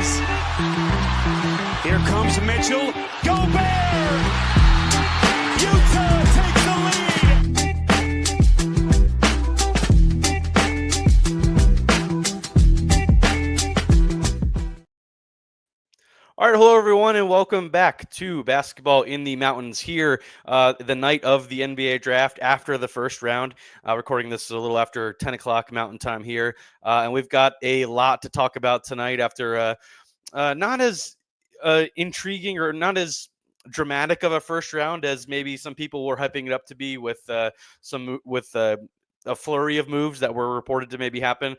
Jazz. Here comes Mitchell. Go Bears! Utah takes the lead. All right, hello everyone, and welcome back to Basketball in the Mountains here, the night of the NBA draft after the first round. Recording this a little after 10 o'clock Mountain Time here, and we've got a lot to talk about tonight after not as intriguing or not as dramatic of a first round as maybe some people were hyping it up to be with a flurry of moves that were reported to maybe happen.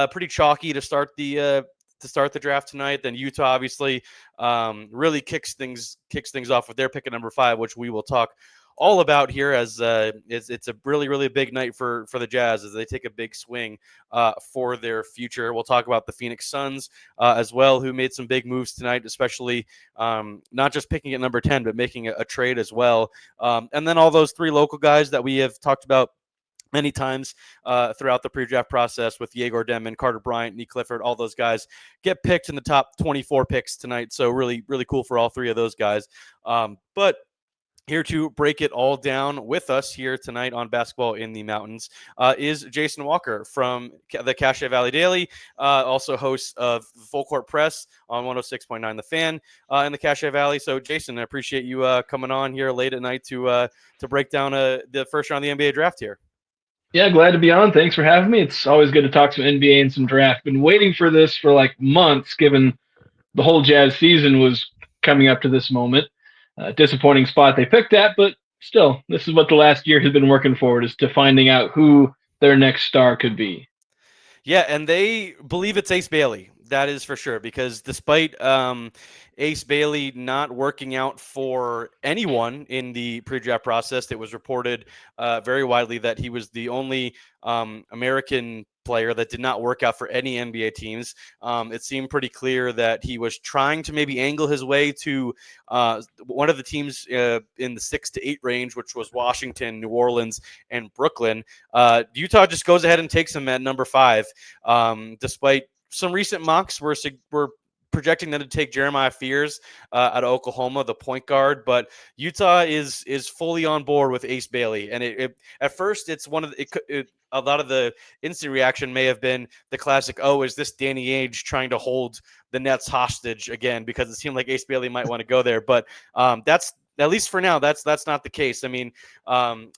Pretty chalky to start the draft tonight. Then Utah obviously really kicks things off with their pick at number 5, which we will talk all about here as it's a really big night for the Jazz as they take a big swing for their future. We'll talk about the Phoenix Suns as well, who made some big moves tonight, especially not just picking at number 10, but making a trade as well. And then all those 3 local guys that we have talked about many times throughout the pre-draft process with Egor, Demin, Carter Bryant, Nique, Clifford, all those guys get picked in the top 24 picks tonight. So really cool for all 3 of those guys. But here to break it all down with us here tonight on Basketball in the Mountains is Jason Walker from the Cache Valley Dailey, also host of Full Court Press on 106.9 The Fan in the Cache Valley. So, Jason, I appreciate you coming on here late at night to break down the first round of the NBA draft here. Yeah, glad to be on. Thanks for having me. It's always good to talk some NBA and some draft. Been waiting for this for like months, given the whole Jazz season was coming up to this moment. Disappointing spot they picked at, but still, this is what the last year has been working forward, is to finding out who their next star could be. Yeah, and they believe it's Ace Bailey. That is for sure, because despite Ace Bailey not working out for anyone in the pre-draft process, it was reported very widely that he was the only American player that did not work out for any NBA teams. It seemed pretty clear that he was trying to maybe angle his way to one of the teams in the 6 to 8 range, which was Washington, New Orleans, and Brooklyn. Utah just goes ahead and takes him at number 5, despite some recent mocks were projecting them to take Jeremiah Fears out of Oklahoma, the point guard, but Utah is fully on board with Ace Bailey. And it at first, it's one of a lot of the instant reaction may have been the classic, oh, is this Danny Ainge trying to hold the Nets hostage again? Because it seemed like Ace Bailey might want to go there, but that's, at least for now, that's not the case. I mean,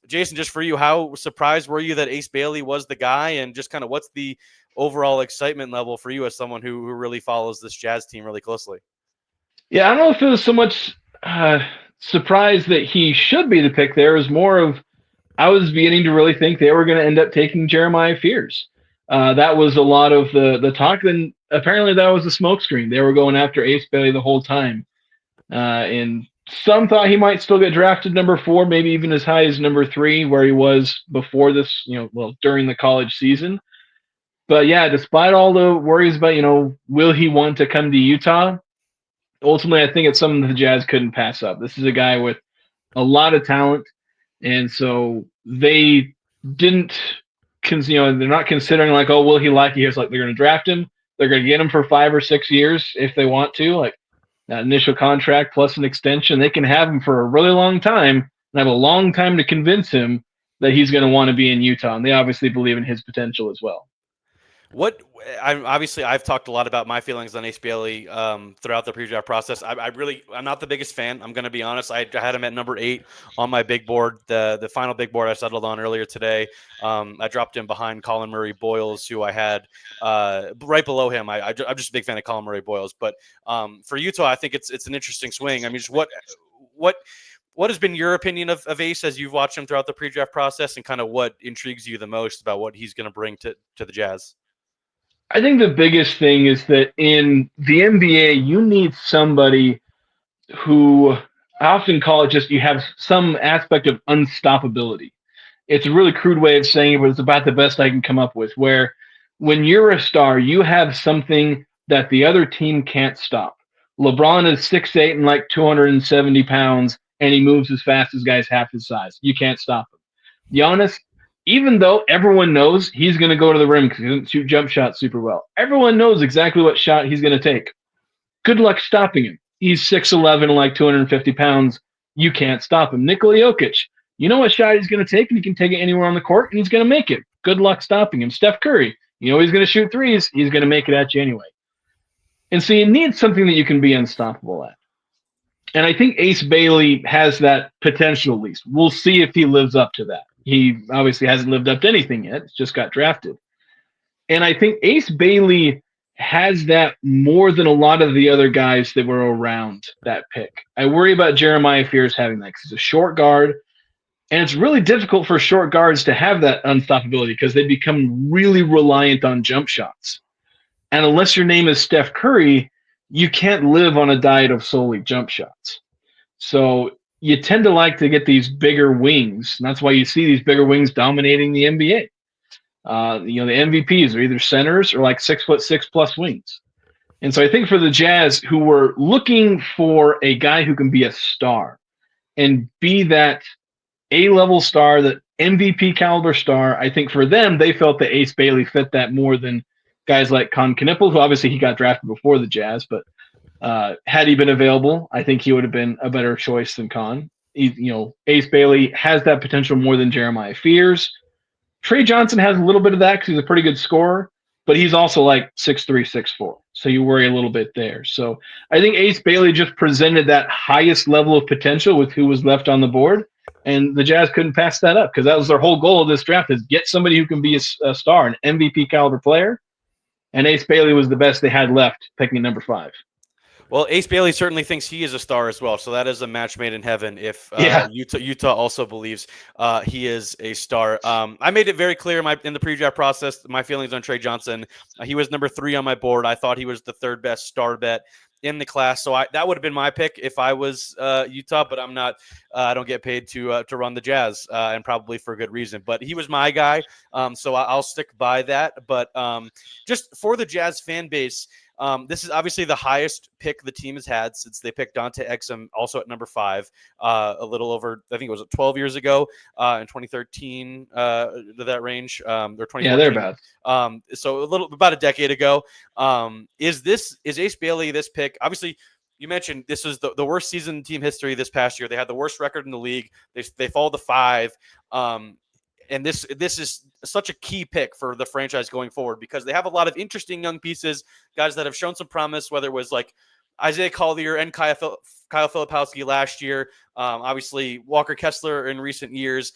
Jason, just for you, how surprised were you that Ace Bailey was the guy, and just kind of what's the overall excitement level for you as someone who really follows this Jazz team really closely? Yeah, I don't know if it was so much surprise that he should be the pick there. It was more of, I was beginning to really think they were going to end up taking Jeremiah Fears. That was a lot of the talk. Then apparently that was the smokescreen. They were going after Ace Bailey the whole time. And some thought he might still get drafted number 4, maybe even as high as number 3, where he was before this, during the college season. But yeah, despite all the worries about, will he want to come to Utah? Ultimately, I think it's something the Jazz couldn't pass up. This is a guy with a lot of talent. And so they didn't, they're not considering like, oh, will he like you? It's like they're going to draft him. They're going to get him for 5 or 6 years if they want to, like that initial contract plus an extension. They can have him for a really long time and have a long time to convince him that he's going to want to be in Utah. And they obviously believe in his potential as well. I've talked a lot about my feelings on Ace Bailey throughout the pre-draft process. I'm not the biggest fan. I'm going to be honest. I had him at number 8 on my big board, the final big board I settled on earlier today. I dropped him behind Colin Murray Boyles, who I had right below him. I'm just a big fan of Colin Murray Boyles. But for Utah, I think it's an interesting swing. I mean, just what has been your opinion of Ace as you've watched him throughout the pre-draft process, and kind of what intrigues you the most about what he's going to bring to the Jazz? I think the biggest thing is that in the NBA, you need somebody who, I often call it just, you have some aspect of unstoppability. It's a really crude way of saying it, but it's about the best I can come up with, where when you're a star, you have something that the other team can't stop. LeBron is 6'8" and like 270 pounds, and he moves as fast as guys half his size. You can't stop him. Giannis, even though everyone knows he's going to go to the rim because he doesn't shoot jump shots super well, everyone knows exactly what shot he's going to take. Good luck stopping him. He's 6'11", like 250 pounds. You can't stop him. Nikola Jokic, you know what shot he's going to take, and he can take it anywhere on the court, and he's going to make it. Good luck stopping him. Steph Curry, you know he's going to shoot threes. He's going to make it at you anyway. And so you need something that you can be unstoppable at. And I think Ace Bailey has that potential at least. We'll see if he lives up to that. He obviously hasn't lived up to anything yet. It's just got drafted. And I think Ace Bailey has that more than a lot of the other guys that were around that pick. I worry about Jeremiah Fears having that because he's a short guard. And it's really difficult for short guards to have that unstoppability because they become really reliant on jump shots. And unless your name is Steph Curry, you can't live on a diet of solely jump shots. So you tend to like to get these bigger wings. And that's why you see these bigger wings dominating the NBA. The MVPs are either centers or like 6'6" plus wings. And so I think for the Jazz, who were looking for a guy who can be a star and be that A-level star, that MVP caliber star, I think for them, they felt that Ace Bailey fit that more than guys like Con Knipple, who obviously he got drafted before the Jazz, but had he been available, I think he would have been a better choice than Con. Ace Bailey has that potential more than Jeremiah Fears. Trey Johnson has a little bit of that because he's a pretty good scorer, but he's also like 6'3", 6'4". So you worry a little bit there. So I think Ace Bailey just presented that highest level of potential with who was left on the board, and the Jazz couldn't pass that up because that was their whole goal of this draft, is get somebody who can be a star, an MVP caliber player. And Ace Bailey was the best they had left, picking at number 5. Well, Ace Bailey certainly thinks he is a star as well, so that is a match made in heaven if Utah also believes he is a star. I made it very clear in the pre-draft process, my feelings on Trey Johnson. He was number 3 on my board. I thought he was the 3rd best star bet in the class, so that would have been my pick if I was Utah, but I'm not. I don't get paid to run the Jazz, and probably for good reason. But he was my guy, so I'll stick by that. But just for the Jazz fan base, this is obviously the highest pick the team has had since they picked Dante Exum, also at number 5, a little over, I think it was 12 years ago, in 2013, that range, or 2014. Yeah, they're bad. So about a decade ago. Is Ace Bailey this pick? Obviously, you mentioned this was the worst season in team history this past year. They had the worst record in the league. They fall to 5. And this is such a key pick for the franchise going forward because they have a lot of interesting young pieces, guys that have shown some promise, whether it was like Isaiah Collier and Kyle Filipowski last year, obviously Walker Kessler in recent years,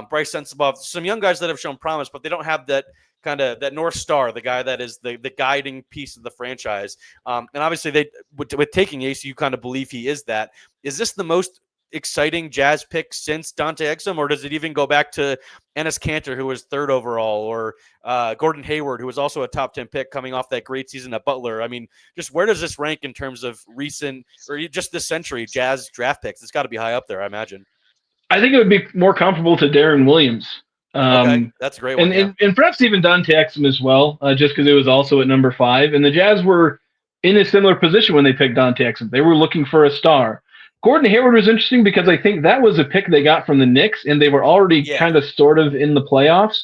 Bryce Sensabaugh, some young guys that have shown promise, but they don't have that kind of that North Star, the guy that is the guiding piece of the franchise. And obviously with taking Ace, you kind of believe he is that. Is this the most exciting Jazz pick since Dante Exum, or does it even go back to Enes Kanter, who was 3rd overall, or Gordon Hayward, who was also a top 10 pick coming off that great season at Butler? I mean, just where does this rank in terms of recent or just this century Jazz draft picks? It's got to be high up there, I imagine. I think it would be more comparable to Darren Williams. Okay, that's a great one. And perhaps even Dante Exum as well, just because it was also at number 5. And the Jazz were in a similar position when they picked Dante Exum. They were looking for a star. Gordon Hayward was interesting because I think that was a pick they got from the Knicks, and they were already kind of sort of in the playoffs.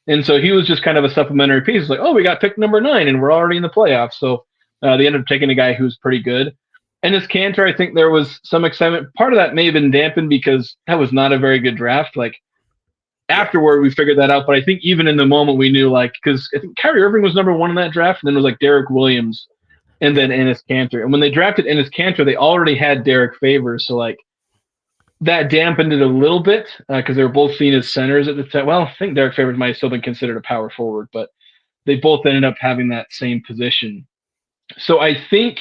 And so he was just kind of a supplementary piece. It's like, oh, we got pick number 9, and we're already in the playoffs. So they ended up taking a guy who's pretty good. Enes Kanter, I think there was some excitement. Part of that may have been dampened because that was not a very good draft. Like, afterward, we figured that out. But I think even in the moment, we knew, like, because I think Kyrie Irving was number 1 in that draft, and then it was like Derek Williams and then Enes Kanter. And when they drafted Enes Kanter, they already had Derek Favors. So, like, that dampened it a little bit because they were both seen as centers at the time. Well, I think Derek Favors might have still been considered a power forward, but they both ended up having that same position. So I think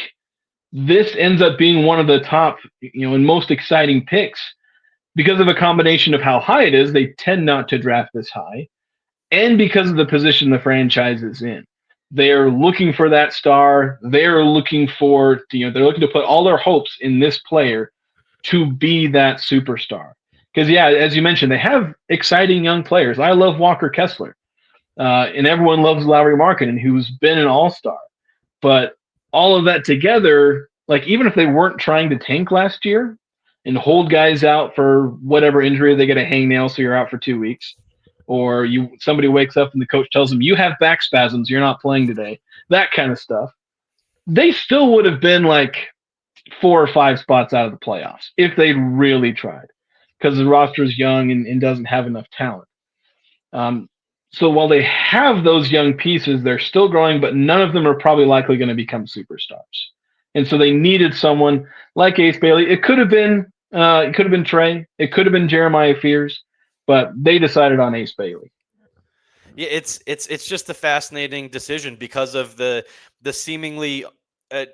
this ends up being one of the top, and most exciting picks because of a combination of how high it is. They tend not to draft this high, and because of the position the franchise is in. They're looking for that star. They're looking for, they're looking to put all their hopes in this player to be that superstar. Because, as you mentioned, they have exciting young players. I love Walker Kessler, and everyone loves Lauri Markkanen, who's been an all-star. But all of that together, like, even if they weren't trying to tank last year and hold guys out for whatever injury, they get a hangnail, so you're out for 2 weeks. Or somebody wakes up and the coach tells them, you have back spasms, you're not playing today. That kind of stuff. they still would have been like 4 or 5 spots out of the playoffs if they'd really tried, because the roster is young and doesn't have enough talent. Um, so while they have those young pieces, they're still growing, but none of them are probably likely going to become superstars. And so they needed someone like Ace Bailey. It could have been Trey. It could have been Jeremiah Fears, but they decided on Ace Bailey. Yeah, it's just a fascinating decision because of the seemingly uh,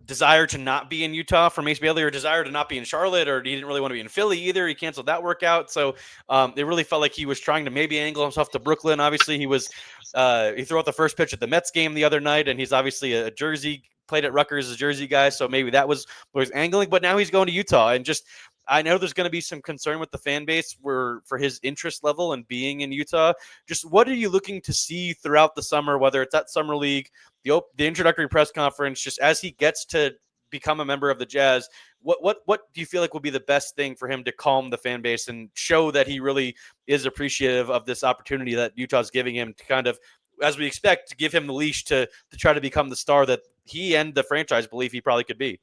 desire to not be in Utah from Ace Bailey, or desire to not be in Charlotte, or he didn't really want to be in Philly either. He canceled that workout, so it really felt like he was trying to maybe angle himself to Brooklyn. Obviously, he threw out the first pitch at the Mets game the other night, and he's obviously a Jersey, played at Rutgers as a Jersey guy, so maybe that was what he's angling. But now he's going to Utah, and just I know there's going to be some concern with the fan base for his interest level and being in Utah. Just what are you looking to see throughout the summer, whether it's at Summer League, the introductory press conference, just as he gets to become a member of the Jazz? What do you feel like will be the best thing for him to calm the fan base and show that he really is appreciative of this opportunity that Utah's giving him to kind of, as we expect, to give him the leash to try to become the star that he and the franchise believe he probably could be?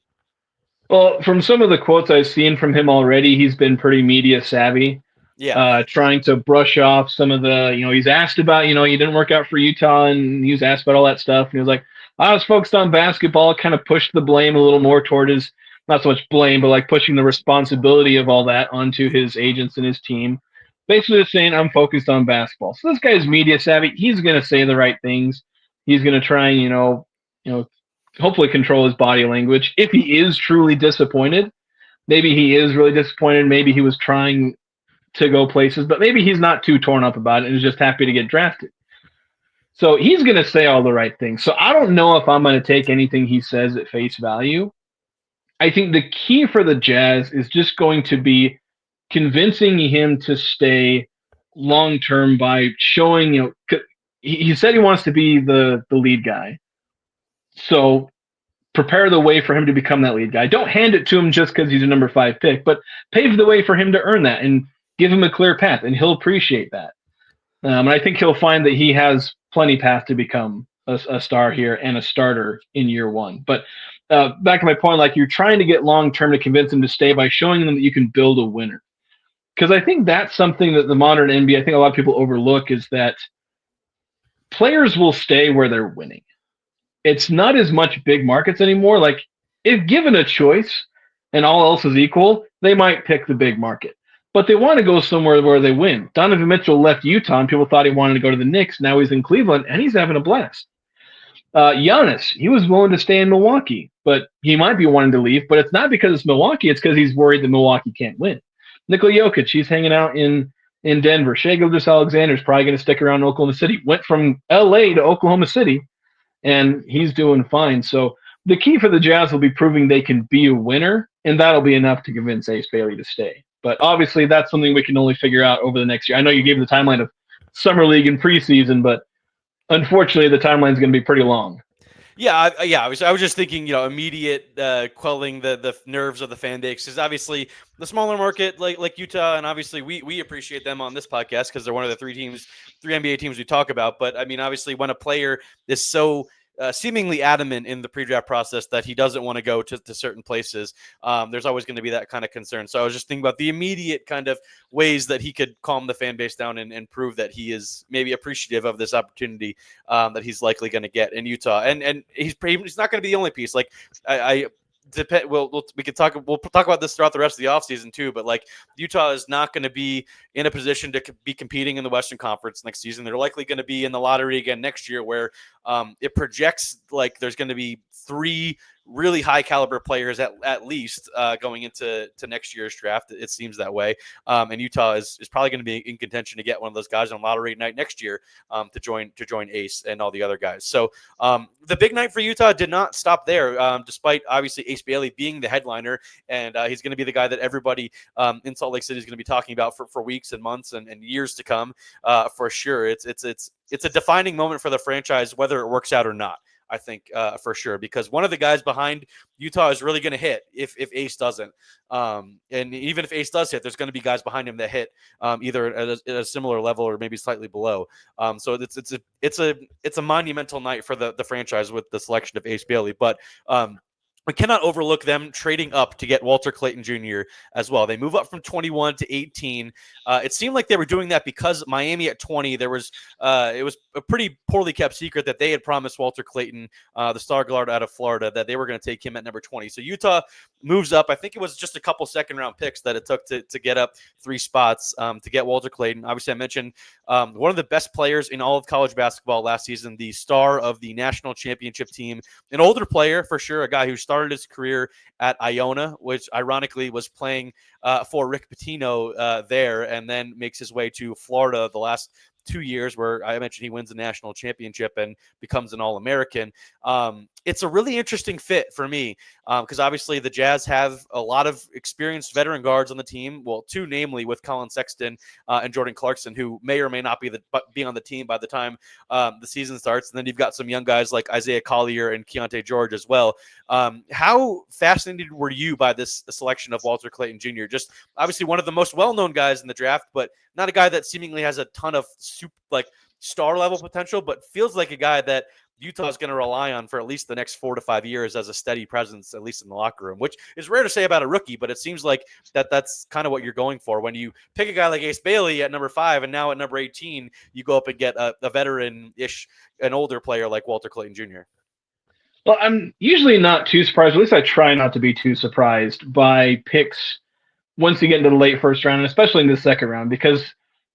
Well, from some of the quotes I've seen from him already, he's been pretty media savvy. Yeah. Trying to brush off some of the, he's asked about, you didn't work out for Utah, and he was asked about all that stuff. And he was like, I was focused on basketball, kind of pushed the blame a little more toward his, not so much blame, but like pushing the responsibility of all that onto his agents and his team. Basically just saying, I'm focused on basketball. So this guy's media savvy. He's going to say the right things. He's going to try and, hopefully control his body language. If he is truly disappointed, maybe he is really disappointed. Maybe he was trying to go places, but maybe he's not too torn up about it and is just happy to get drafted. So he's going to say all the right things. So I don't know if I'm going to take anything he says at face value. I think the key for the Jazz is just going to be convincing him to stay long term by showing, he said he wants to be the lead guy. So prepare the way for him to become that lead guy. Don't hand it to him just because he's a number 5 pick, but pave the way for him to earn that and give him a clear path, and he'll appreciate that. And I think he'll find that he has plenty path to become a star here and a starter in year one. But back to my point, like, you're trying to get long term to convince him to stay by showing them that you can build a winner. Because I think that's something that the modern NBA, I think a lot of people overlook, is that players will stay where they're winning. It's not as much big markets anymore. Like, if given a choice and all else is equal, they might pick the big market. But they want to go somewhere where they win. Donovan Mitchell left Utah, and people thought he wanted to go to the Knicks. Now he's in Cleveland, and he's having a blast. Giannis, he was willing to stay in Milwaukee, but he might be wanting to leave. But it's not because it's Milwaukee. It's because he's worried that Milwaukee can't win. Nikola Jokic, he's hanging out in Denver. Shai Gilgeous-Alexander is probably going to stick around in Oklahoma City. Went from L.A. to Oklahoma City, and he's doing fine. So the key for the Jazz will be proving they can be a winner, and that'll be enough to convince Ace Bailey to stay. But obviously, that's something we can only figure out over the next year. I know you gave the timeline of Summer League and preseason, but unfortunately, the timeline is going to be pretty long. Yeah, I was just thinking, immediate quelling the nerves of the fan base, because obviously the smaller market like Utah, and obviously we appreciate them on this podcast because they're one of the three NBA teams we talk about. But I mean, obviously, when a player is so seemingly adamant in the pre-draft process that he doesn't want to go to certain places, there's always going to be that kind of concern. So I was just thinking about the immediate kind of ways that he could calm the fan base down and prove that he is maybe appreciative of this opportunity that he's likely going to get in Utah. And he's not going to be the only piece. Like we could talk. We'll talk about this throughout the rest of the offseason too. But like, Utah is not going to be in a position to be competing in the Western Conference next season. They're likely going to be in the lottery again next year, where it projects like there's going to be 3 really high caliber players at least going into next year's draft. It seems that way. And Utah is probably going to be in contention to get one of those guys on lottery night next year to join Ace and all the other guys. So the big night for Utah did not stop there, despite obviously Ace Bailey being the headliner, and he's going to be the guy that everybody in Salt Lake City is going to be talking about for weeks and months and years to come, for sure. It's a defining moment for the franchise, whether it works out or not. I think, for sure, because one of the guys behind Utah is really going to hit if Ace doesn't. And even if Ace does hit, there's going to be guys behind him that hit either at a similar level or maybe slightly below. So it's a monumental night for the franchise with the selection of Ace Bailey. But we cannot overlook them trading up to get Walter Clayton Jr. as well. They move up from 21 to 18. It seemed like they were doing that because Miami at 20, it was a pretty poorly kept secret that they had promised Walter Clayton, the star guard out of Florida, that they were going to take him at number 20. So Utah moves up. I think it was just a couple second-round picks that it took to get up 3 spots to get Walter Clayton. Obviously, I mentioned one of the best players in all of college basketball last season, the star of the national championship team, an older player for sure, a guy who started his career at Iona, which ironically was playing for Rick Pitino there, and then makes his way to Florida the last 2 years, where I mentioned he wins the national championship and becomes an All-American. It's a really interesting fit for me because obviously the Jazz have a lot of experienced veteran guards on the team. Well, 2 namely with Colin Sexton and Jordan Clarkson, who may or may not be on the team by the time the season starts. And then you've got some young guys like Isaiah Collier and Keontae George as well. How fascinated were you by this selection of Walter Clayton Jr.? Just obviously one of the most well-known guys in the draft, but not a guy that seemingly has a ton of star level potential, but feels like a guy that Utah is going to rely on for at least the next 4 to 5 years as a steady presence, at least in the locker room, which is rare to say about a rookie, but it seems like that's kind of what you're going for. When you pick a guy like Ace Bailey at number 5 and now at number 18, you go up and get a veteran-ish, an older player like Walter Clayton Jr. Well, I'm usually not too surprised. At least I try not to be too surprised by picks once you get into the late first round, and especially in the second round, because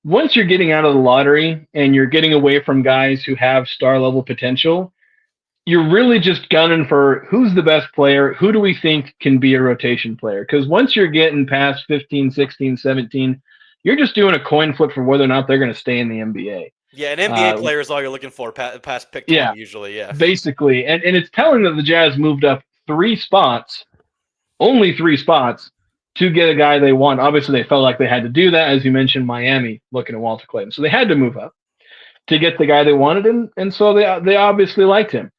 once you're getting out of the lottery and you're getting away from guys who have star level potential, you're really just gunning for who's the best player, who do we think can be a rotation player? Because once you're getting past 15, 16, 17, you're just doing a coin flip for whether or not they're going to stay in the NBA. Yeah, an NBA player is all you're looking for past pick 20 usually, yeah. Basically. And it's telling that the Jazz moved up 3 spots, only 3 spots, to get a guy they want. Obviously, they felt like they had to do that, as you mentioned, Miami looking at Walter Clayton. So they had to move up to get the guy they wanted, and so they obviously liked him.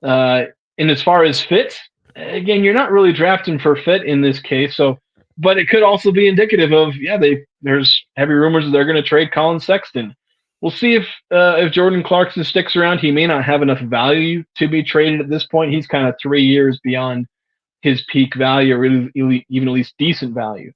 And as far as fit, again, you're not really drafting for fit in this case. So, but it could also be indicative of there's heavy rumors that they're going to trade Colin Sexton. We'll see if Jordan Clarkson sticks around. He may not have enough value to be traded at this point. He's kind of 3 years beyond his peak value, or even at least decent value.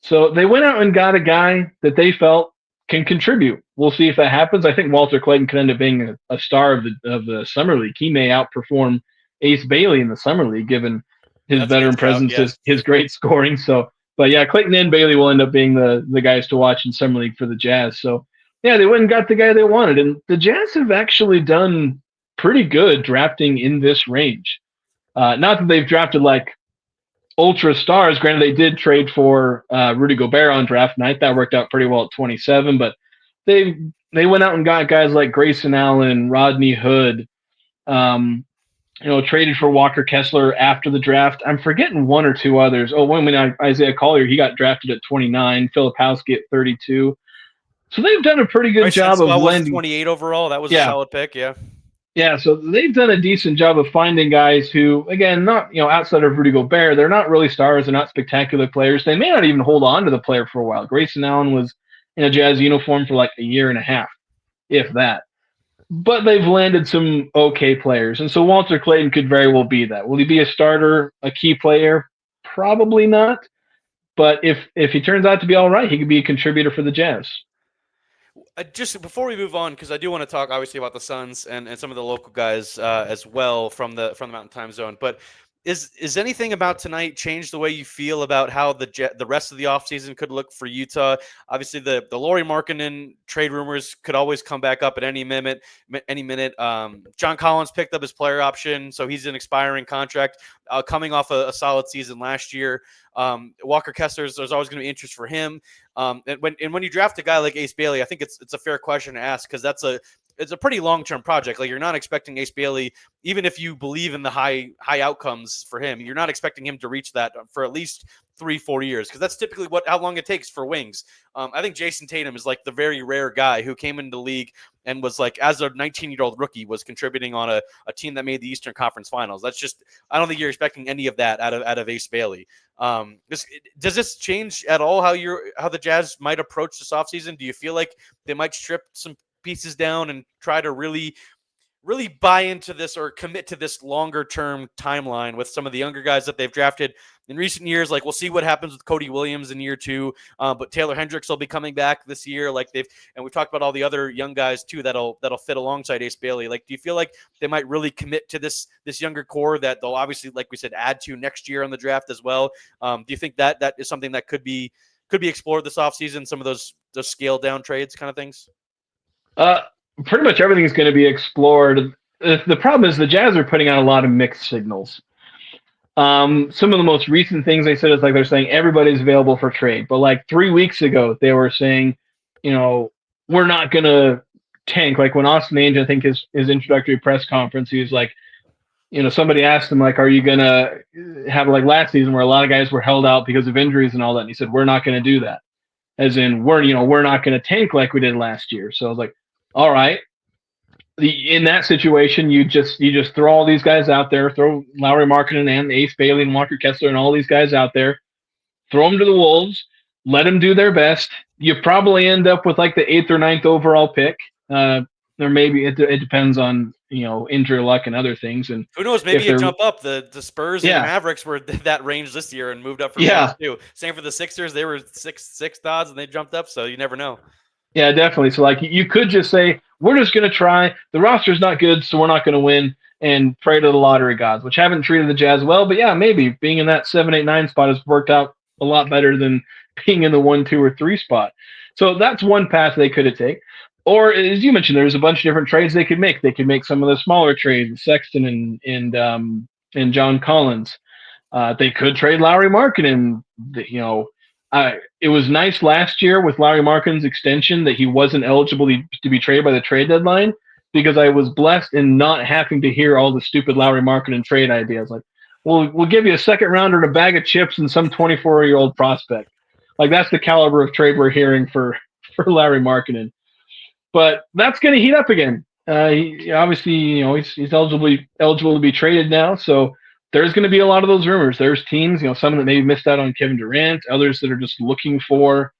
So they went out and got a guy that they felt can contribute. We'll see if that happens. I think Walter Clayton could end up being a star of the summer league. He may outperform Ace Bailey in the summer league, given his veteran presence, his great scoring. So, but yeah, Clayton and Bailey will end up being the guys to watch in summer league for the Jazz. So yeah, they went and got the guy they wanted, and the Jazz have actually done pretty good drafting in this range. Not that they've drafted like ultra stars. Granted, they did trade for Rudy Gobert on draft night. That worked out pretty well at 27. But they went out and got guys like Grayson Allen, Rodney Hood. Traded for Walker Kessler after the draft. I'm forgetting 1 or 2 others. Isaiah Collier, he got drafted at 29. Filipowski at 32. So they've done a pretty good job of landing. 28 overall. That was a solid pick. Yeah. Yeah, so they've done a decent job of finding guys who, again, not outside of Rudy Gobert, they're not really stars, they're not spectacular players. They may not even hold on to the player for a while. Grayson Allen was in a Jazz uniform for like a year and a half, if that. But they've landed some okay players, and so Walter Clayton could very well be that. Will he be a starter, a key player? Probably not. But if he turns out to be all right, he could be a contributor for the Jazz. Just before we move on, because I do want to talk obviously about the Suns and some of the local guys as well from the Mountain Time Zone. But is anything about tonight changed the way you feel about how the rest of the offseason could look for Utah? Obviously, the Lauri Markkanen trade rumors could always come back up at any minute. John Collins picked up his player option, so he's an expiring contract coming off a solid season last year. Walker Kessler, there's always going to be interest for him. And when you draft a guy like Ace Bailey, I think it's a fair question to ask, because that's a it's a pretty long-term project. Like, you're not expecting Ace Bailey, even if you believe in the high outcomes for him, you're not expecting him to reach that for at least 3-4 years, because that's typically how long it takes for wings. I think Jason Tatum is like the very rare guy who came into the league and was like, as a 19-year-old rookie, was contributing on a team that made the Eastern Conference Finals. That's just, I don't think you're expecting any of that out of Ace Bailey. Does this change at all how the Jazz might approach this offseason? Do you feel like they might strip some pieces down and try to really buy into this or commit to this longer term timeline with some of the younger guys that they've drafted in recent years? Like, we'll see what happens with Cody Williams in year 2, but Taylor Hendricks will be coming back this year. Like, and we've talked about all the other young guys too that'll fit alongside Ace Bailey. Like, do you feel like they might really commit to this younger core that they'll obviously, like we said, add to next year on the draft as well? Do you think that is something that could be explored this offseason, some of those scaled down trades kind of things? Pretty much everything's going to be explored. The problem is the Jazz are putting out a lot of mixed signals. Some of the most recent things they said is like they're saying everybody's available for trade. But like 3 weeks ago, they were saying, we're not going to tank. Like when Austin Ainge, I think his introductory press conference, he was like, somebody asked him, like, are you going to have like last season where a lot of guys were held out because of injuries and all that? And he said, we're not going to do that. As in, we're not going to tank like we did last year. So I was like, all right. In that situation, you just throw all these guys out there, throw Lauri Markkanen and Ace Bailey and Walker Kessler and all these guys out there, throw them to the Wolves, let them do their best. You probably end up with like the 8th or 9th overall pick. Or maybe it depends on injury luck and other things. And who knows? Maybe you jump up. The Spurs and Mavericks were that range this year and moved up from range too. Same for the Sixers; they were six odds and they jumped up. So you never know. Yeah, definitely. So like you could just say, we're just going to try. The roster's not good, so we're not going to win, and pray to the lottery gods, which haven't treated the Jazz well. But yeah, maybe being in that 7, 8, 9 spot has worked out a lot better than being in the 1, 2, or 3 spot. So that's one path they could have taken. Or as you mentioned, there's a bunch of different trades they could make. They could make some of the smaller trades, Sexton and John Collins. They could trade Lauri Markkanen. It was nice last year with Lauri Markkanen's extension that he wasn't eligible to be traded by the trade deadline, because I was blessed in not having to hear all the stupid Lauri Markkanen trade ideas. Like, we'll give you a second rounder and a bag of chips and some 24-year-old prospect. Like, that's the caliber of trade we're hearing for Lauri Markkanen. But that's going to heat up again. He obviously, he's eligible to be traded now, so there's going to be a lot of those rumors. There's teams, some that maybe missed out on Kevin Durant, others that are just looking for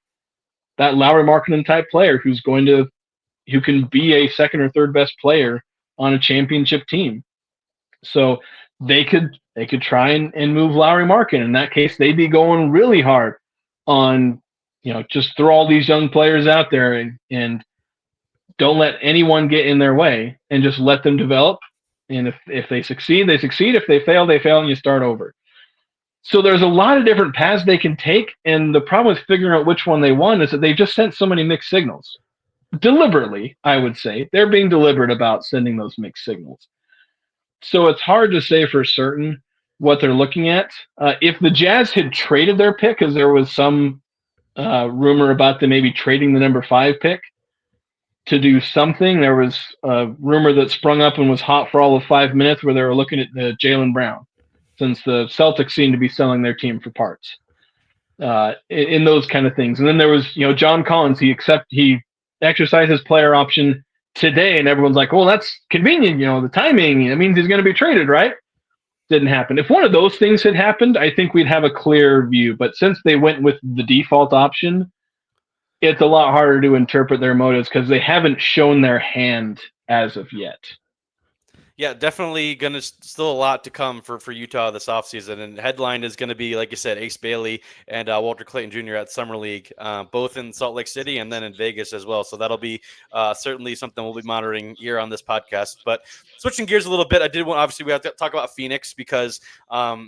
that Lauri Markkanen type player who can be a second or third best player on a championship team. So they could try and move Lauri Markkanen. In that case, they'd be going really hard on, just throw all these young players out there and don't let anyone get in their way and just let them develop. And if they succeed, they succeed. If they fail, and you start over. So there's a lot of different paths they can take. And the problem with figuring out which one they want is that they've just sent so many mixed signals. Deliberately, I would say. They're being deliberate about sending those mixed signals. So it's hard to say for certain what they're looking at. If the Jazz had traded their pick, because there was some rumor about them maybe trading the number 5 pick to do something. There was a rumor that sprung up and was hot for all of 5 minutes where they were looking at Jaylen Brown, since the Celtics seem to be selling their team for parts in those kind of things. And then there was, John Collins. He exercised his player option today, and everyone's like, well, that's convenient. The timing, that means he's going to be traded, right? Didn't happen. If one of those things had happened, I think we'd have a clear view. But since they went with the default option, it's a lot harder to interpret their motives because they haven't shown their hand as of yet. Yeah, definitely going to still a lot to come for Utah this offseason. And the headline is going to be, like you said, Ace Bailey and Walter Clayton Jr. at Summer League, both in Salt Lake City and then in Vegas as well. So that'll be certainly something we'll be monitoring here on this podcast. But switching gears a little bit, we have to talk about Phoenix because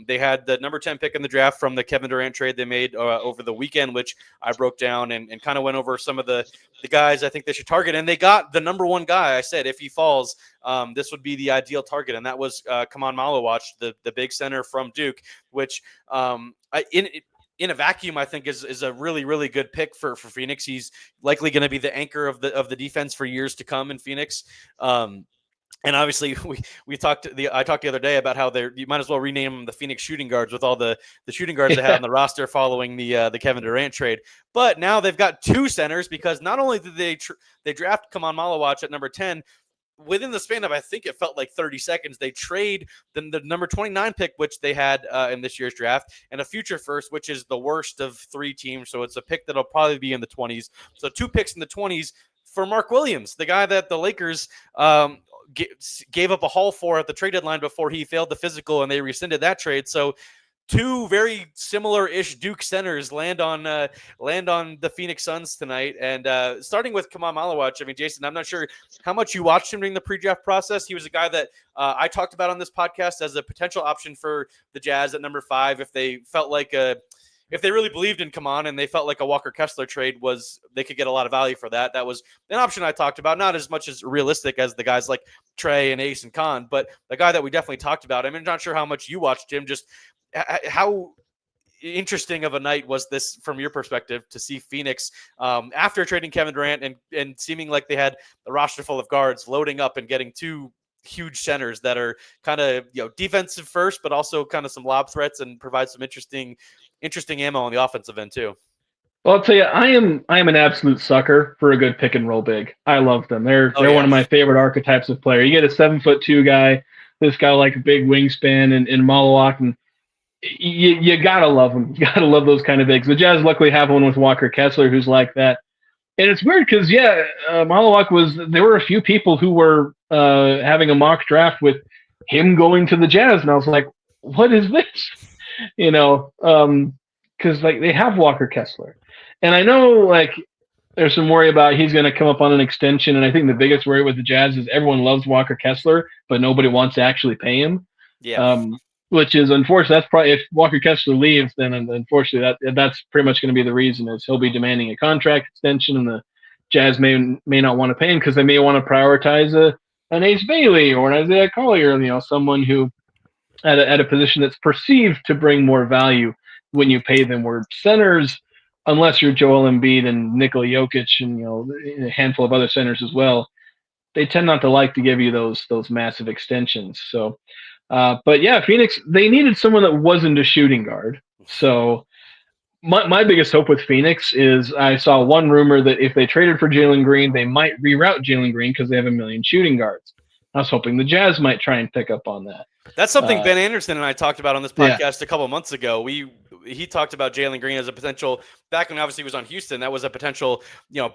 they had the number 10 pick in the draft from the Kevin Durant trade they made over the weekend, which I broke down and kind of went over some of the guys I think they should target. And they got the number 1 guy. I said, if he falls, this would be the ideal target, and that was Khaman Maluach, the big center from Duke, which in a vacuum, I think is a really, really good pick for Phoenix. He's likely going to be the anchor of the defense for years to come in Phoenix. And obviously, I talked the other day about how you might as well rename them the Phoenix Shooting Guards with all the shooting guards they had on the roster following the Kevin Durant trade. But now they've got two centers because not only did they draft Khaman Maluach at number 10, within the span of, I think it felt like 30 seconds, they trade the number 29 pick, which they had in this year's draft, and a future first, which is the worst of three teams. So it's a pick that'll probably be in the 20s. So two picks in the 20s for Mark Williams, the guy that the Lakers gave up a haul for at the trade deadline before he failed the physical, and they rescinded that trade. So two very similar-ish Duke centers land on the Phoenix Suns tonight. And starting with Khaman Maluach, I mean, Jason, I'm not sure how much you watched him during the pre-draft process. He was a guy that I talked about on this podcast as a potential option for the Jazz at number 5 if they felt like if they really believed in Khaman and they felt like a Walker Kessler trade they could get a lot of value for that. That was an option I talked about, not as much as realistic as the guys like Trey and Ace and Khan, but the guy that we definitely talked about. I mean, I'm not sure how much you watched him, just how interesting of a night was this from your perspective to see Phoenix after trading Kevin Durant and seeming like they had a roster full of guards loading up and getting two huge centers that are kind of defensive first, but also kind of some lob threats and provide some interesting ammo on the offensive end too. Well, I'll tell you, I am an absolute sucker for a good pick and roll big. I love them. They're one of my favorite archetypes of player. You get a 7'2" guy, this guy like a big wingspan and Maluach, and you gotta love them. You gotta love those kind of bigs. The Jazz luckily have one with Walker Kessler who's like that. And it's weird because Maluach there were a few people who were having a mock draft with him going to the Jazz, and I was like, what is this? Because like they have Walker Kessler, and I know like there's some worry about he's going to come up on an extension, and I think the biggest worry with the Jazz is everyone loves Walker Kessler, but nobody wants to actually pay him. Yeah. Which is unfortunate. That's probably if Walker Kessler leaves, then unfortunately that's pretty much going to be the reason is he'll be demanding a contract extension, and the Jazz may not want to pay him because they may want to prioritize an Ace Bailey or an Isaiah Collier, someone who at a position that's perceived to bring more value when you pay them. Where centers, unless you're Joel Embiid and Nikola Jokic and a handful of other centers as well, they tend not to like to give you those massive extensions. So. But yeah, Phoenix, they needed someone that wasn't a shooting guard. So my biggest hope with Phoenix is I saw one rumor that if they traded for Jalen Green, they might reroute Jalen Green because they have 1 million shooting guards. I was hoping the Jazz might try and pick up on that. That's something Ben Anderson and I talked about on this podcast a couple of months ago. He talked about Jalen Green as a potential, back when obviously he was on Houston, that was a potential,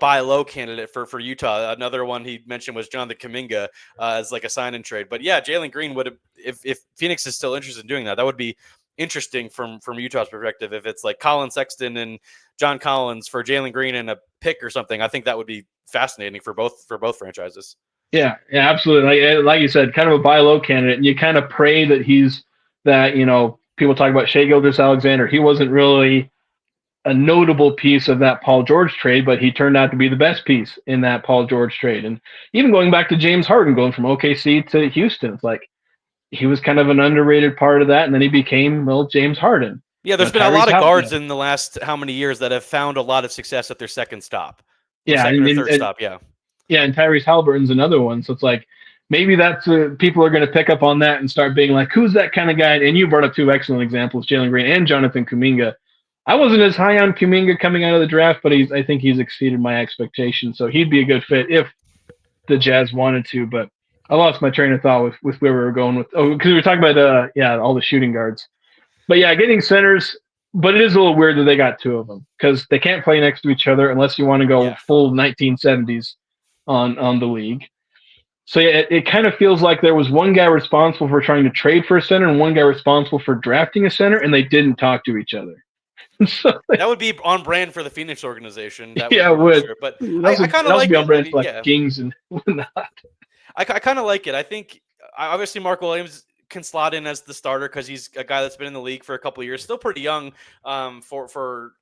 buy low candidate for Utah. Another one he mentioned was Jonathan Kuminga as like a sign and trade. But yeah, Jalen Green would have, if Phoenix is still interested in doing that would be interesting from Utah's perspective. If it's like Colin Sexton and John Collins for Jalen Green and a pick or something, I think that would be fascinating for both franchises. Yeah, absolutely. Like you said, kind of a buy low candidate, and you kind of pray that he's that. People talk about Shai Gilgeous-Alexander. He wasn't really a notable piece of that Paul George trade, but he turned out to be the best piece in that Paul George trade. And even going back to James Harden, going from OKC to Houston, it's like he was kind of an underrated part of that, and then he became James Harden. Yeah, there's been a lot of guards in the last how many years that have found a lot of success at their second stop. Second or third stop, yeah. Yeah, and Tyrese Halliburton's another one. So it's like maybe that's people are going to pick up on that and start being like, who's that kind of guy? And you brought up two excellent examples, Jalen Green and Jonathan Kuminga. I wasn't as high on Kuminga coming out of the draft, but I think he's exceeded my expectations. So he'd be a good fit if the Jazz wanted to. But I lost my train of thought with where we were going with. Oh, because we were talking about all the shooting guards. But yeah, getting centers. But it is a little weird that they got two of them because they can't play next to each other unless you want to go full 1970s. On the league. So yeah, it kind of feels like there was one guy responsible for trying to trade for a center and one guy responsible for drafting a center, and they didn't talk to each other. So that would be on brand for the Phoenix organization. That would. Sure. But I kind of like it. On brand for like Kings and whatnot. I kind of like it. I think obviously Mark Williams can slot in as the starter because he's a guy that's been in the league for a couple of years, still pretty young for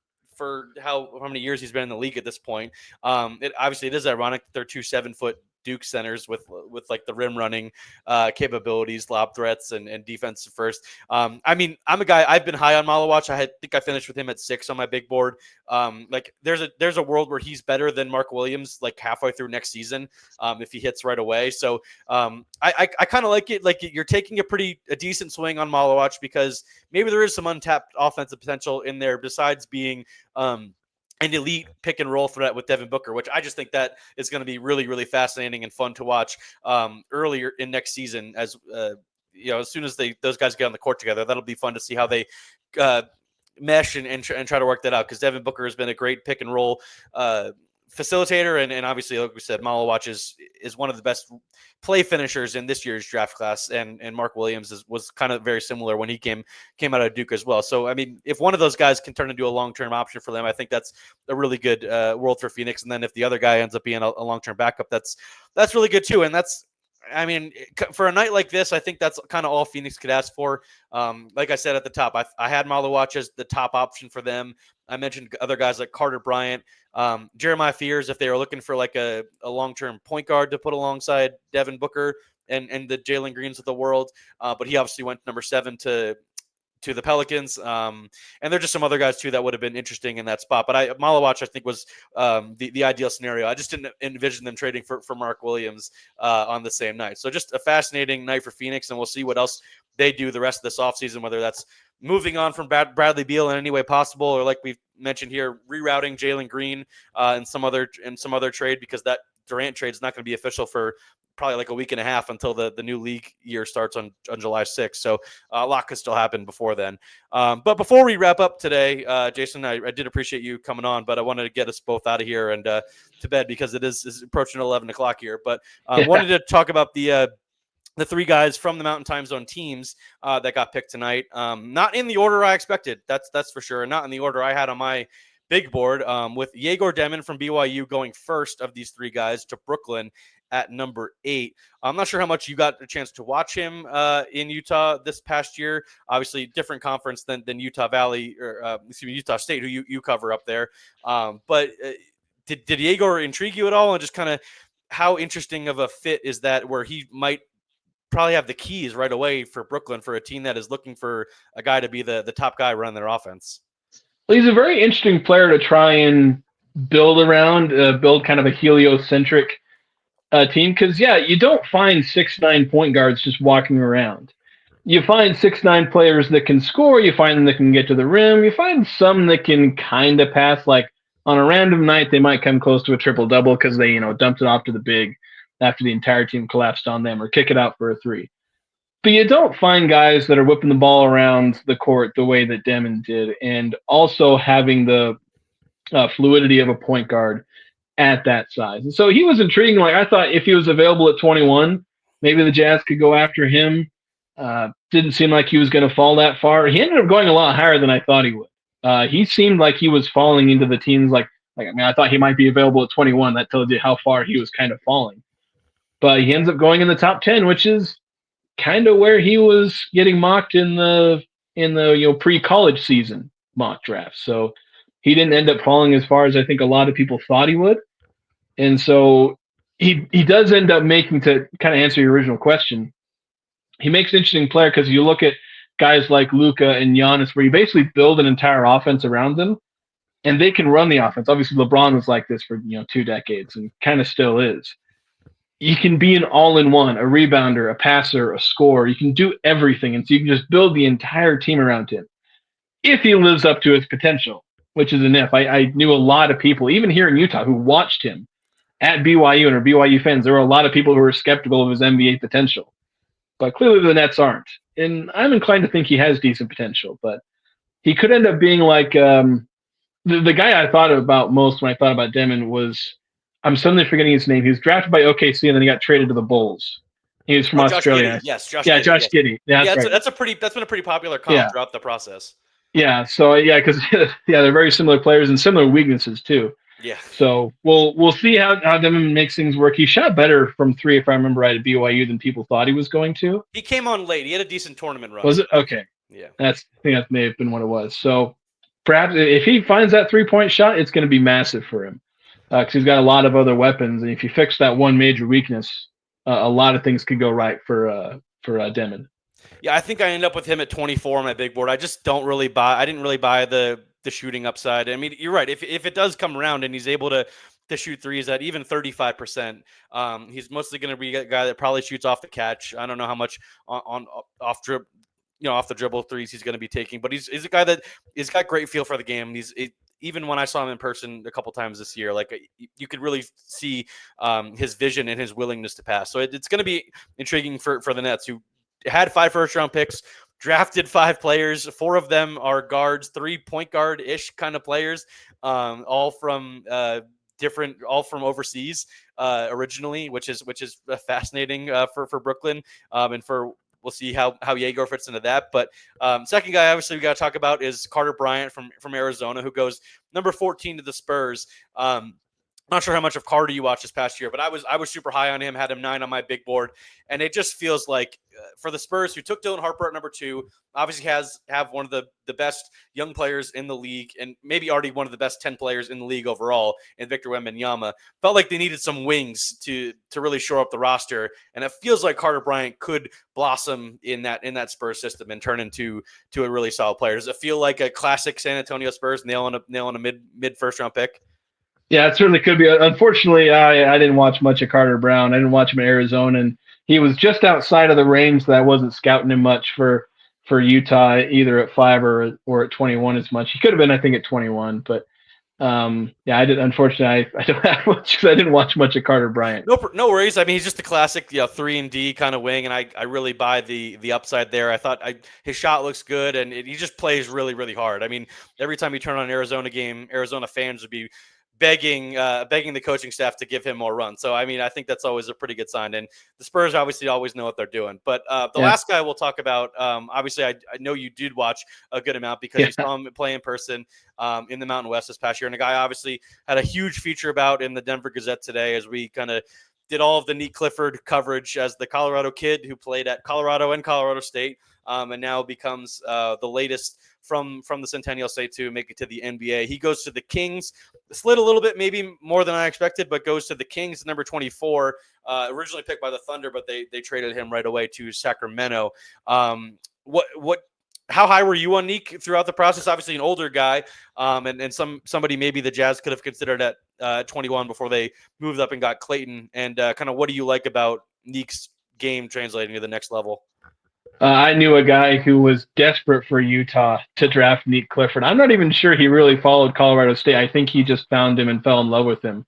how many years he's been in the league at this point. It is ironic that they're two 7-foot Duke centers with like the rim running capabilities, lob threats, and defensive first. I mean, I'm a guy, I've been high on Maluach. I think I finished with him at 6 on my big board. Like there's a world where he's better than Mark Williams like halfway through next season if he hits right away. So I kind of like it. Like you're taking a decent swing on Maluach because maybe there is some untapped offensive potential in there besides being an elite pick and roll threat with Devin Booker, which I just think that is going to be really, really fascinating and fun to watch earlier in next season. As as soon as those guys get on the court together, that'll be fun to see how they mesh and try to work that out. Because Devin Booker has been a great pick and roll facilitator, and obviously, like we said, Maluach is one of the best play finishers in this year's draft class, and Mark Williams was kind of very similar when he came out of Duke as well. So I mean, if one of those guys can turn into a long-term option for them, I think that's a really good world for Phoenix. And then if the other guy ends up being a long-term backup, that's really good too. And that's, I mean, for a night like this, I think that's kind of all Phoenix could ask for. Like I said at the top, I had Maluach as the top option for them. I mentioned other guys like Carter Bryant, Jeremiah Fears, if they were looking for like a long-term point guard to put alongside Devin Booker and the Jalen Greens of the world. But he obviously went number 7 to the Pelicans. And there's just some other guys too that would have been interesting in that spot. But Maluach, I think, was the ideal scenario. I just didn't envision them trading for Mark Williams on the same night. So just a fascinating night for Phoenix, and we'll see what else they do the rest of this offseason, whether that's moving on from Bradley Beal in any way possible, or like we've mentioned here, rerouting Jalen Green in some other trade, because that Durant trade is not going to be official for probably like a week and a half until the new league year starts on July 6th. So a lot could still happen before then. But before we wrap up today, Jason, I did appreciate you coming on, but I wanted to get us both out of here and to bed because it's approaching 11 o'clock here. But wanted to talk about the 3 guys from the Mountain Time Zone teams that got picked tonight. Not in the order I expected. That's for sure. Not in the order I had on my big board, with Egor Demin from BYU going first of these 3 guys to Brooklyn at number 8. I'm not sure how much you got a chance to watch him in Utah this past year. Obviously, different conference than Utah Valley, or Utah State, who you cover up there. But did Egor intrigue you at all? And just kind of how interesting of a fit is that, where he might probably have the keys right away for Brooklyn, for a team that is looking for a guy to be the top guy running their offense? Well, he's a very interesting player to try and build around, build kind of a heliocentric team. Because, you don't find 6'9" point guards just walking around. You find 6'9" players that can score. You find them that can get to the rim. You find some that can kind of pass. Like on a random night, they might come close to a triple-double because they, dumped it off to the big after the entire team collapsed on them, or kick it out for a 3. But you don't find guys that are whipping the ball around the court the way that Demin did, and also having the fluidity of a point guard at that size. And so he was intriguing. Like, I thought if he was available at 21, maybe the Jazz could go after him. Didn't seem like he was going to fall that far. He ended up going a lot higher than I thought he would. He seemed like he was falling into the teens. I thought he might be available at 21. That tells you how far he was kind of falling. But he ends up going in the top 10, which is kind of where he was getting mocked in the pre-college season mock draft. So he didn't end up falling as far as I think a lot of people thought he would. And so he does end up making, to kind of answer your original question, he makes an interesting player because you look at guys like Luka and Giannis, where you basically build an entire offense around them, and they can run the offense. Obviously, LeBron was like this for 2 decades and kind of still is. You can be an all-in-one, a rebounder, a passer, a scorer. You can do everything, and so you can just build the entire team around him if he lives up to his potential, which is an if. I knew a lot of people, even here in Utah, who watched him at BYU and are BYU fans. There were a lot of people who were skeptical of his NBA potential, but clearly the Nets aren't. And I'm inclined to think he has decent potential, but he could end up being like the guy I thought about most when I thought about Demin was, I'm suddenly forgetting his name. He was drafted by OKC and then he got traded to the Bulls. He was from Australia. Giddey. Yes, Josh. Yeah, Giddey, Josh yes. Giddey. Yeah, that's right. That's been a pretty popular comp throughout the process. Yeah. So because they're very similar players and similar weaknesses too. Yeah. So we'll see how Demin makes things work. He shot better from 3, if I remember right, at BYU than people thought he was going to. He came on late. He had a decent tournament run. Was it? Okay. Yeah. I think that may have been what it was. So perhaps if he finds that 3-point shot, it's going to be massive for him. because he's got a lot of other weapons, and if you fix that one major weakness, a lot of things could go right for Demin. Yeah, I think I ended up with him at 24 on my big board. I just don't really buy. I didn't really buy the shooting upside. I mean, you're right. If it does come around and he's able to shoot threes at even 35%, he's mostly going to be a guy that probably shoots off the catch. I don't know how much on off dribble, off the dribble threes he's going to be taking, but he's a guy that he's got great feel for the game. Even when I saw him in person a couple times this year, like you could really see his vision and his willingness to pass. So it's going to be intriguing for the Nets, who had 5 first-round picks, drafted 5 players. 4 of them are guards, 3 point guard-ish kind of players, all from all from overseas originally, which is fascinating for Brooklyn, and for. We'll see how Egor fits into that. But second guy, obviously, we got to talk about is Carter Bryant from Arizona, who goes number 14 to the Spurs. Not sure how much of Carter you watched this past year, but I was super high on him, had him 9 on my big board, and it just feels like for the Spurs, who took Dylan Harper at number 2, obviously have one of the best young players in the league, and maybe already one of the best 10 players in the league overall, in Victor Wembanyama. Felt like they needed some wings to really shore up the roster, and it feels like Carter Bryant could blossom in that Spurs system and turn into a really solid player. Does it feel like a classic San Antonio Spurs nailing a mid first round pick? Yeah, it certainly could be. Unfortunately, I didn't watch much of Carter Brown. I didn't watch him in Arizona, and he was just outside of the range that I wasn't scouting him much for Utah, either at 5 or at 21 as much. He could have been, I think, at 21, but yeah, I did. Unfortunately, I don't have much because I didn't watch much of Carter Bryant. No worries. I mean, he's just a classic, 3-and-D kind of wing, and I really buy the upside there. I thought his shot looks good, and he just plays really, really hard. I mean, every time you turn on an Arizona game, Arizona fans would be begging the coaching staff to give him more run. So, I mean, I think that's always a pretty good sign. And the Spurs obviously always know what they're doing. But the last guy we'll talk about, obviously, I know you did watch a good amount because you saw him play in person in the Mountain West this past year. And a guy obviously had a huge feature about in the Denver Gazette today as we kind of did all of the Nique Clifford coverage as the Colorado kid who played at Colorado and Colorado State, and now becomes the latest from the Centennial State to make it to the NBA. He goes to the Kings, slid a little bit, maybe more than I expected, but goes to the Kings, number 24, originally picked by the Thunder, but they traded him right away to Sacramento. How high were you on Nique throughout the process? Obviously an older guy, and somebody maybe the Jazz could have considered at 21 before they moved up and got Clayton. And kind of what do you like about Nique's game translating to the next level? I knew a guy who was desperate for Utah to draft Nique Clifford. I'm not even sure he really followed Colorado State. I think he just found him and fell in love with him.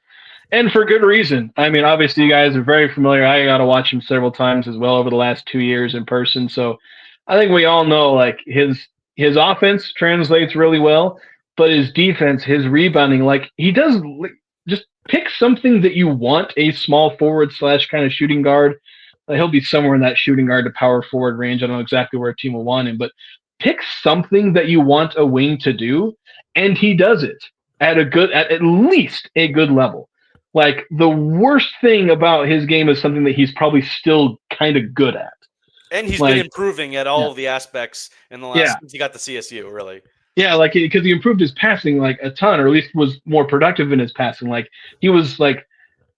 And for good reason. I mean, obviously, you guys are very familiar. I got to watch him several times as well over the last 2 years in person. So I think we all know, like, his offense translates really well, but his defense, his rebounding, like, he does just pick something that you want, a small forward / kind of shooting guard. He'll be somewhere in that shooting guard to power forward range. I don't know exactly where a team will want him, but pick something that you want a wing to do, and he does it at least a good level. Like, the worst thing about his game is something that he's probably still kind of good at. And he's been improving at all of the aspects in the last since he got the CSU, really. Yeah, like, because he improved his passing like a ton, or at least was more productive in his passing. Like, he was like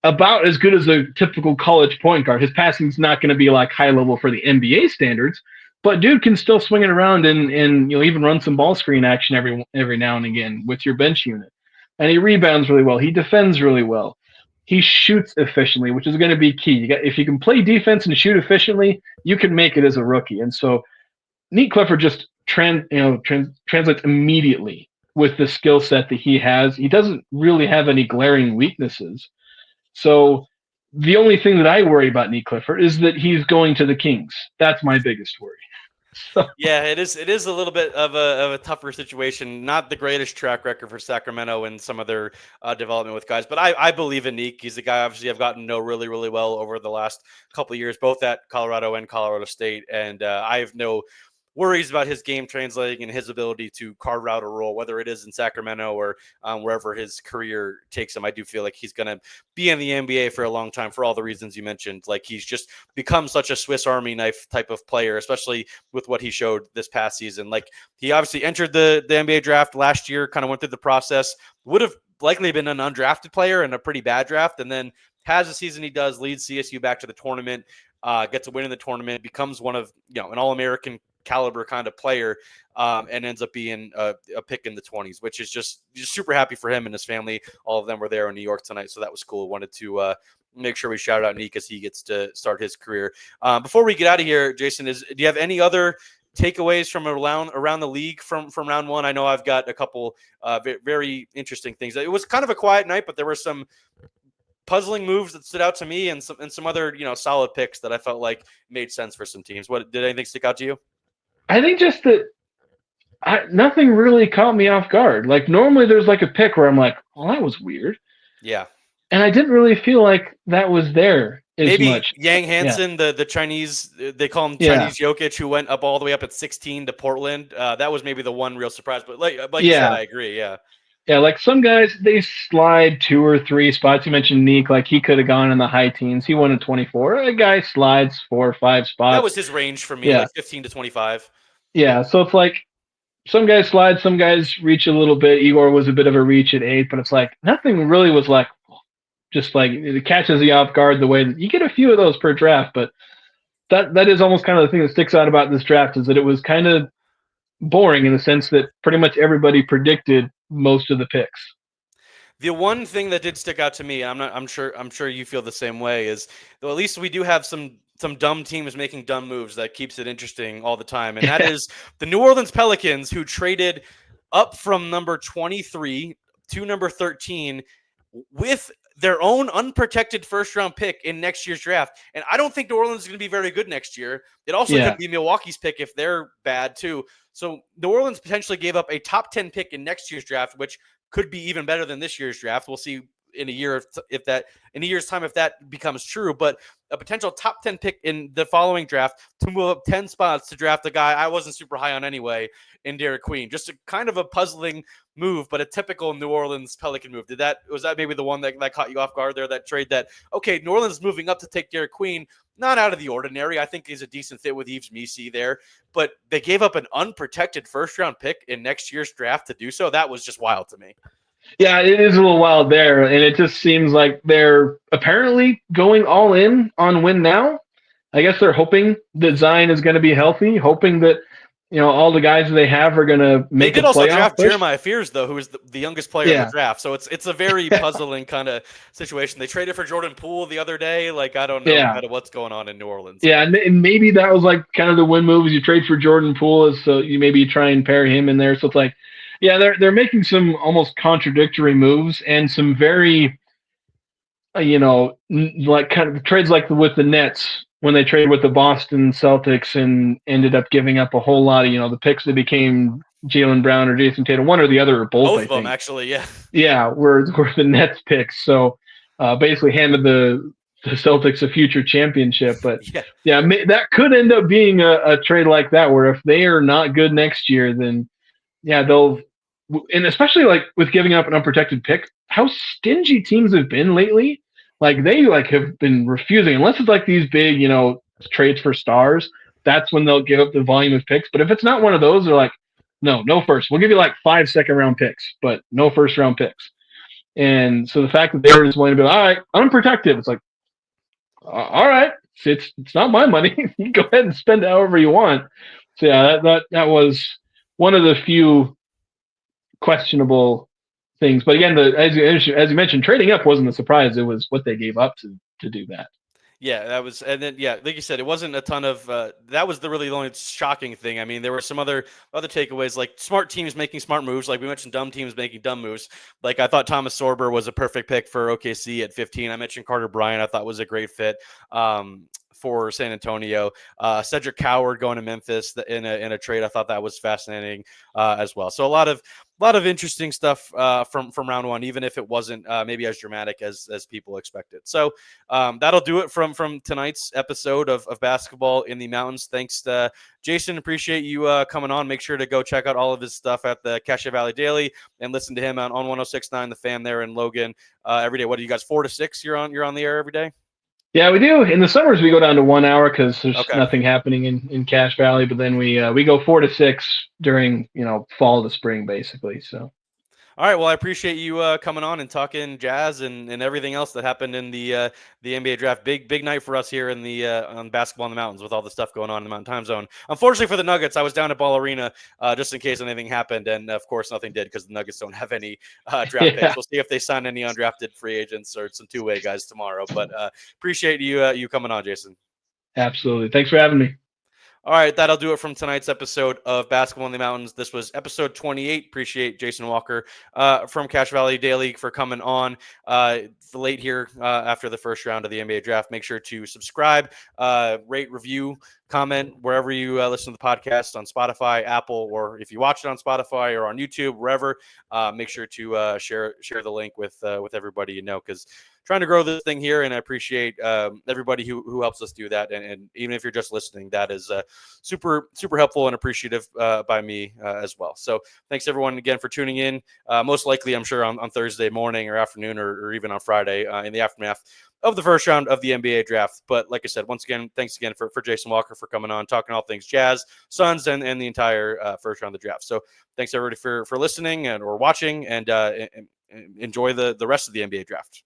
about as good as a typical college point guard. His passing's not going to be like high level for the NBA standards, but dude can still swing it around and even run some ball screen action every now and again with your bench unit. And he rebounds really well. He defends really well. He shoots efficiently, which is going to be key. If you can play defense and shoot efficiently, you can make it as a rookie. And so Nique Clifford just translates immediately with the skill set that he has. He doesn't really have any glaring weaknesses. So the only thing that I worry about Nique Clifford is that he's going to the Kings. That's my biggest worry. So. Yeah, it is a little bit of a tougher situation. Not the greatest track record for Sacramento and some of their development with guys, but I believe in Nique. He's a guy obviously I've gotten to know really, really well over the last couple of years, both at Colorado and Colorado State, and I have no worries about his game translating and his ability to carve out a role, whether it is in Sacramento or wherever his career takes him. I do feel like he's going to be in the NBA for a long time for all the reasons you mentioned. Like, he's just become such a Swiss Army knife type of player, especially with what he showed this past season. Like, he obviously entered the NBA draft last year, kind of went through the process, would have likely been an undrafted player and a pretty bad draft, and then has the season he does, leads CSU back to the tournament, gets a win in the tournament, becomes one of an All-American caliber kind of player, and ends up being a pick in the 20s, which is just super happy for him and his family. All of them were there in New York tonight, so that was cool. Wanted to make sure we shout out Nique as he gets to start his career. Before we get out of here, Jason, do you have any other takeaways from around the league from round one? I know I've got a couple very interesting things. It was kind of a quiet night, but there were some puzzling moves that stood out to me, and some other solid picks that I felt like made sense for some teams. What did anything stick out to you? I think just that nothing really caught me off guard. Like normally there's like a pick where I'm like, well, that was weird. Yeah. And I didn't really feel like that was there as much. Yang Hansen, the Chinese, they call him Chinese Jokic, who went up all the way up at 16 to Portland. That was maybe the one real surprise. But like you said, I agree. Yeah. Yeah, like some guys, they slide 2 or 3 spots. You mentioned Nique, like he could have gone in the high teens. He won at 24. A guy slides 4 or 5 spots. That was his range for me, like 15 to 25. Yeah, so it's like some guys slide, some guys reach a little bit. Egor was a bit of a reach at 8, but it's like nothing really was like just like it catches you off guard the way that you get a few of those per draft. But that is almost kind of the thing that sticks out about this draft is that it was kind of boring in the sense that pretty much everybody predicted most of the picks. The one thing that did stick out to me, and I'm sure you feel the same way, is though at least we do have some dumb teams making dumb moves that keeps it interesting all the time, and that is the New Orleans Pelicans, who traded up from number 23 to number 13 with their own unprotected first-round pick in next year's draft. And I don't think New Orleans is going to be very good next year. It also could be Milwaukee's pick if they're bad too. So New Orleans potentially gave up a top 10 pick in next year's draft, which could be even better than this year's draft. We'll see in a year in a year's time if that becomes true. But a potential top 10 pick in the following draft to move up 10 spots to draft a guy I wasn't super high on anyway in Derek Queen. Just a kind of a puzzling move, but a typical New Orleans Pelican move. Was that maybe the one that caught you off guard there, that trade that, okay, New Orleans is moving up to take Derek Queen, not out of the ordinary. I think he's a decent fit with Yves Missi there, but they gave up an unprotected first-round pick in next year's draft to do so. That was just wild to me. Yeah, it is a little wild there, and it just seems like they're apparently going all in on win now. I guess they're hoping that Zion is going to be healthy, hoping that all the guys that they have are going to make. They did also draft push. Jeremiah Fears, though, who is the youngest player in the draft. So it's a very puzzling kind of situation. They traded for Jordan Poole the other day. Like, I don't know kind of what's going on in New Orleans. Yeah, and maybe that was like kind of the win move is you trade for Jordan Poole, so you maybe try and pair him in there. So it's like, yeah, they're making some almost contradictory moves and some very, like kind of trades like with the Nets when they traded with the Boston Celtics and ended up giving up a whole lot of, the picks that became Jaylen Brown or Jason Tatum, one or the other or both. Both of them, actually, yeah. Yeah, were the Nets picks. So basically handed the Celtics a future championship. But that could end up being a trade like that where if they are not good next year, then they'll. And especially like with giving up an unprotected pick, how stingy teams have been lately. Like they have been refusing, unless it's like these big, trades for stars. That's when they'll give up the volume of picks. But if it's not one of those, they're like, no first. We'll give you like 5 second-round picks, but no first-round picks. And so the fact that they were just willing to be like, all right, unprotected. It's like, all right, it's not my money. You go ahead and spend it however you want. So that was one of the few questionable things, but again, as you mentioned, trading up wasn't a surprise. It was what they gave up to do that. Yeah, that was, and then like you said, it wasn't a ton of. That was the only shocking thing. I mean, there were some other takeaways, like smart teams making smart moves, like we mentioned, dumb teams making dumb moves. Like I thought Thomas Sorber was a perfect pick for OKC at 15. I mentioned Carter Bryant. I thought was a great fit for San Antonio. Cedric Coward going to Memphis in a trade. I thought that was fascinating as well. So a lot of interesting stuff from round one, even if it wasn't maybe as dramatic as people expected. So that'll do it from tonight's episode of Basketball in the Mountains. Thanks to Jason. Appreciate you coming on. Make sure to go check out all of his stuff at the Cache Valley Dailey and listen to him on 106.9 The Fan there in Logan every day. What are you guys, 4 to 6? You're on the air every day? Yeah, we do. In the summers, we go down to 1 hour because there's nothing happening in Cache Valley. But then we go 4 to 6 during fall to spring, basically. So All right. Well, I appreciate you coming on and talking Jazz and everything else that happened in the NBA draft. Big night for us here in the on Basketball in the Mountains with all the stuff going on in the Mountain Time Zone. Unfortunately for the Nuggets, I was down at Ball Arena just in case anything happened, and of course nothing did because the Nuggets don't have any draft picks. Yeah, We'll see if they sign any undrafted free agents or some two-way guys tomorrow. But appreciate you coming on, Jason. absolutely. Thanks for having me. All right, that'll do it from tonight's episode of Basketball in the Mountains. This was episode 28. Appreciate Jason Walker from Cache Valley Dailey for coming on late here after the first round of the NBA draft. Make sure to subscribe, rate, review, comment wherever you listen to the podcast on Spotify, Apple, or if you watch it on Spotify or on YouTube, wherever. Make sure to share the link with everybody you know, because trying to grow this thing here, and I appreciate everybody who helps us do that. And even if you're just listening, that is super helpful and appreciative by me as well. So thanks everyone again for tuning in. Most likely, I'm sure on Thursday morning or afternoon or even on Friday in the aftermath of the first round of the NBA draft. But like I said, once again, thanks again for Jason Walker for coming on, talking all things Jazz, Suns, and the entire first round of the draft. So thanks everybody for listening or watching, and enjoy the rest of the NBA draft.